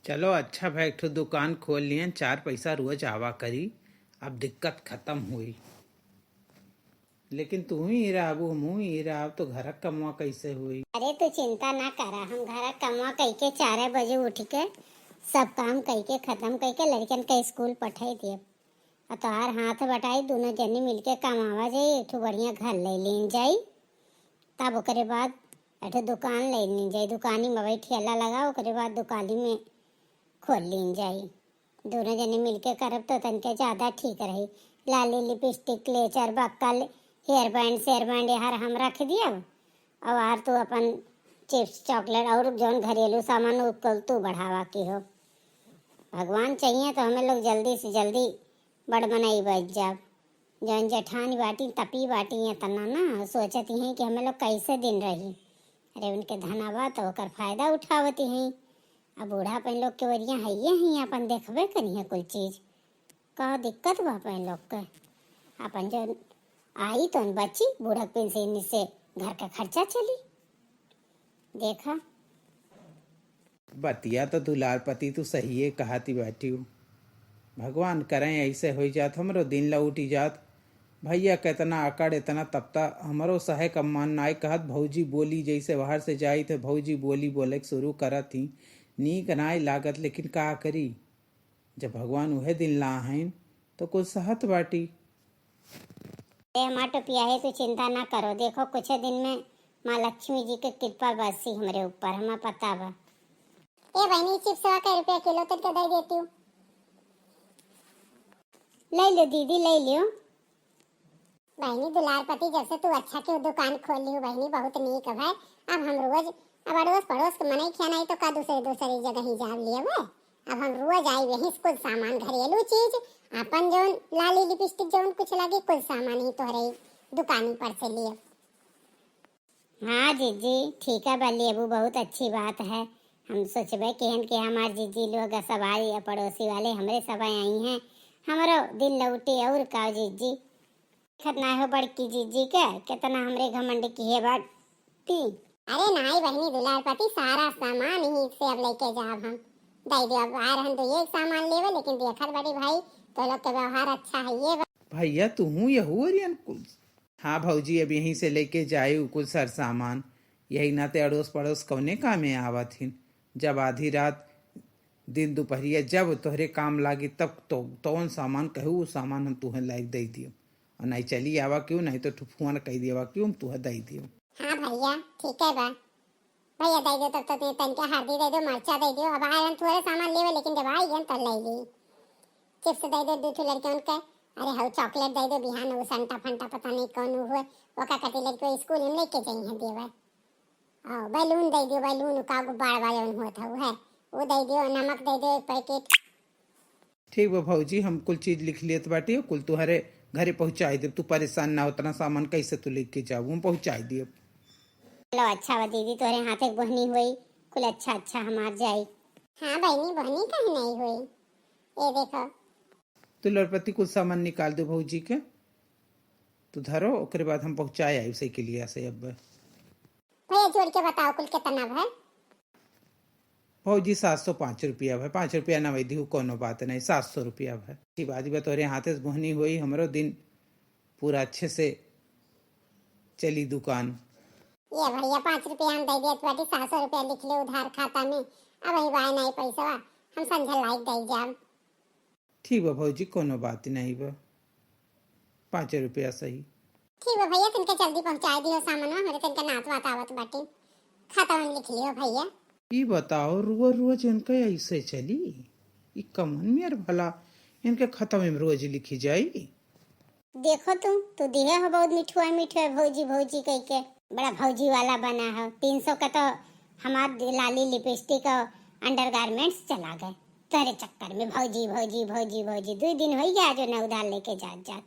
चलो अच्छा भाई, एक ठो दुकान खोल लिए, चार पैसा रोज आवा करी। अब दिक्कत खत्म हुई। लेकिन तू ही रहा, मुँह ही रहा, तो घर कमवा कैसे हुई? अरे तू चिंता ना करा, हम घर कमवा कई के 4 बजे उठ के सब काम कई के खत्म कई के लड़कन के स्कूल पठाई दिए। और तोहार हाथ बटाई दोनों जनी मिलके कमावा जाई, एक ठो बढ़िया घर ले लीन जाई। तब ओकरे बाद एक ठो दुकान ले लीन जाई, दुकानी में वही ठेला लगा, ओकरे बाद दुकानी में खोल लीन जाई। दोनों जने मिलके करब तो तनके ज्यादा ठीक रही। लाली lipstick clutcher buckle hair band शेयर बैंड यार हम रख दिया। और यार तू अपन चिप्स चॉकलेट और जौन घरेलू सामान उसको तू बढ़ावा की हो। भगवान चाहिए तो हमें लोग जल्दी से जल्दी बड़ बनाई बच जाब। जौन जेठानी बाटी तपी बाटी है तना ना सोचती हैं कि हमें लोग कैसे दिन रही। अरे उनके धनावा तो होकर फायदा उठावती हैं। अब बूढ़ापन लोग के वरिया है ही अपन देखबे करी है कुल चीज का दिक्कत बा अपन लोग के। अपन जो आई तो बची बूढ़क पेंशन से घर का खर्चा चली। देखा बतिया तो दुलार पति तू सही है कहती बैठी हूँ। भगवान करें ऐसे हो जात, हमरो दिन लौटी जात। भैया कितना आकड़ इतना तपता हमरो सहे कमान नाय कहत। भौजी बोली जैसे बाहर से जाई थे, भौजी बोली बोले शुरू करत थी। नीक नाय लागत, लेकिन का करी। जब भगवान उहे दिन ला हैं तो कुछ सहत बाटी। माँ टोपिया है तो चिंता ना करो, देखो कुछ दिन में माँ लक्ष्मी जी की कृपा बरसी हमारे ऊपर, हमें पता बा। ए बहनी चिप्स का रुपया किलो तक दे देती हूँ। ले लो दीदी ले लियो। बहनी दुलार पति जब से तू अच्छा की दुकान खोल ली हो बहनी, बहुत नीक है। अब हम रोज अब अड़ोस पड़ोस के मने खाना तो का दूसरे दूसरी जगह ही जा लिए वे। अब हम रोज आई वही कुछ सामान घरेलू चीज अपन जो लाली लिपस्टिक जो कुछ लगे कुछ सामान ही तो रही दुकानी पर से लिए। हाँ जीजी ठीक है बल्ली अबू, बहुत अच्छी बात है। हम सोचबे केहन के हमार जीजी लोग सब आई पड़ोसी वाले हमरे सब आई हैं, हमारो दिल लौटे और का जीजी खतना हो बड़की जीजी के कितना हमरे घमंड की है बाटी। अरे नहीं बहनी दुलार पति सारा सामान ही से अब लेके जाब हम दे दे। अब आ रहन तो ये सामान लेवे, लेकिन देखत बड़ी भाई तो लोग के व्यवहार अच्छा है ये भैया तू यहू अरियन कुल। हाँ भौजी, अब यहीं से लेके जाए कुल सर सामान। यही नाते अड़ोस पड़ोस कौने कामे आवत हिन। जब आधी रात दिन दोपहरिया जब तोहरे काम लागी तब तो तौन सामान कहू सामान हम तुहे लाइक दे दियो। और नहीं चली आवा क्यों, नहीं तो ठुफुआ न कही दिया क्यों तुहे दे दियो। हाँ भैया ठीक है बा भैया दे दो, तब तो तनके हल्दी दे दो मरचा दे दो। अब आए थोड़े सामान लेवे, लेकिन जब आई गन तब ले ली। चिप्स दे दो दो लड़के उनके। अरे हाउ चॉकलेट दे दो बिहान वो संटा फंटा पता नहीं कौन हुए वो का कटी लड़के स्कूल में लेके जाई है देवे। और बैलून दे दो, बैलून का गुब्बारा वाले हुआ था वो है वो दे दो। नमक दे दो 1 पैकेट। ठीक बा भौजी, हम कुल चीज लिख लियत बाटी, कुल तुहरे घरे पहुँचाई दे। तू परेशान ना उतना सामान कैसे तू लेके जाऊ, हम पहुँचाई दिए। चलो अच्छा बा दीदी तोरे हाथे बहनी हुई कुल अच्छा अच्छा हमार जाई। हाँ बहनी बहनी कहीं नहीं हुई। ये देखो तो लड़पति कुछ सामान निकाल दो भौजी के, तो धरो ओकरे बाद हम पहुँचाए आई उसे के लिए से। अब भैया जोड़ के बताओ कुल कितना है। भौजी 705 रुपया है। 5 रुपया ना वैधी कोनो बात नहीं, 700 रुपया है। बाजी बा तोरे हाथे से बोहनी हुई, हमरो दिन पूरा अच्छे से चली दुकान। ये भैया 5 रुपया हम दे दिए बाटी 700 रुपया लिख ले उधार खाता में। अब वही बाय नहीं पैसा हम संझा लाइक दे जाब। ठीक बा भौजी कोनो बात नहीं बा, 5 रुपया सही। ठीक है भैया तनके जल्दी पहुंचा दियो सामान हमरे तनके नात वात आवत बाटी खाता में लिख लियो भैया। ये बताओ रोज रोज इनका ऐसे चली, ये कमन में भला इनके खाता में रोज लिखी जाई। देखो तुम तो दिहे हो बहुत मिठुआ मिठुआ भौजी भौजी कह के बड़ा भौजी वाला बना है। 300 का तो हमार लाली लिपस्टिक और अंडरगारमेंट्स चला गए तेरे चक्कर में। भौजी भौजी भौजी भौजी 2 दिन हो गया जो न उधार लेके जात जात।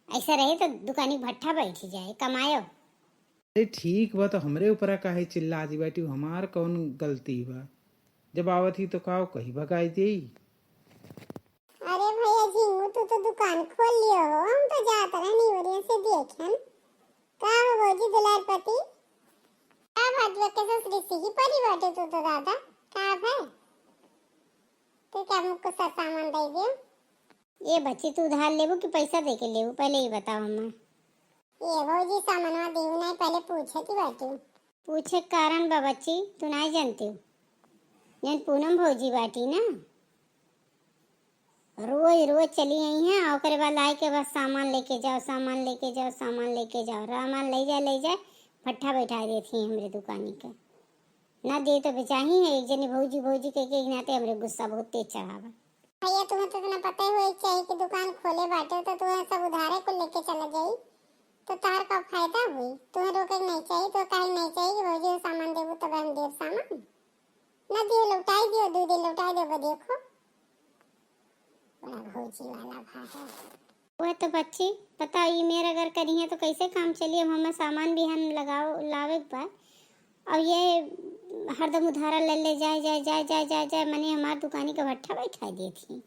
ऐसा रहे तो दुकानी भट्ठा बैठी जाए कमायो। अरे ठीक बा, तो हमरे ऊपर काहे चिल्ला दी बैठी, हमार कौन गलती बा। जब आवत ही तो काओ कहीं भगाई दी। अरे भैया जी तू तो दुकान खोल लियो हो, हम तो जात रहनी ओरिया से देखन का हो भौजी दुलार पति का भाजवा के ससुरी से ही परी बाटे तू तो दादा का है। कि अब मुझको सब सामान दे दियो। ये बच्ची तू उधार लेबू कि पैसा दे के लेबू, पहले ये बताओ हमें। ये भौजी सामानवा देऊ नहीं, पहले पूछे की बाटी। पूछे के कारण बा बच्ची, तू नहीं जानती हो। जन पूनम भौजी बाटी ना, रोज रोज चली आई हैं और ओकरे बाद आए के बस सामान लेके जाओ, सामान लेके जाओ, सामान लेके जाओ, सामान ले जाए फट्ठा बैठा देती हैं हमरे दुकानी के। ना दे तो बेचाही है, एक जनी भौजी भौजी कह के नाते हमरे गुस्सा बहुत तेज चढ़ावा। भैया तुम्हें तो इतना पता ही हो चाहिए कि दुकान खोले बाटे तो तुम्हें सब उधारे को लेके चला जाई, तो तार का फायदा हुई। तुम्हें रोके नहीं चाहिए तो कहीं नहीं चाहिए कि भौजी सामान देबू तब हम देव सामान। ना दियो लौटाई दियो, 2 दिन लौटाई दो, देखो बड़ा भौजी वाला भाषा। वह तो बच्ची पता ये मेरे अगर करी है तो कैसे काम चलिए। अब हमें सामान भी हम लगाओ लावे के बाद, और ये हरदम उधारा ले ले जाए जाए जाए जाए जाए जाए, मैंने हमार दुकानी का भट्ठा बैठा दी थी।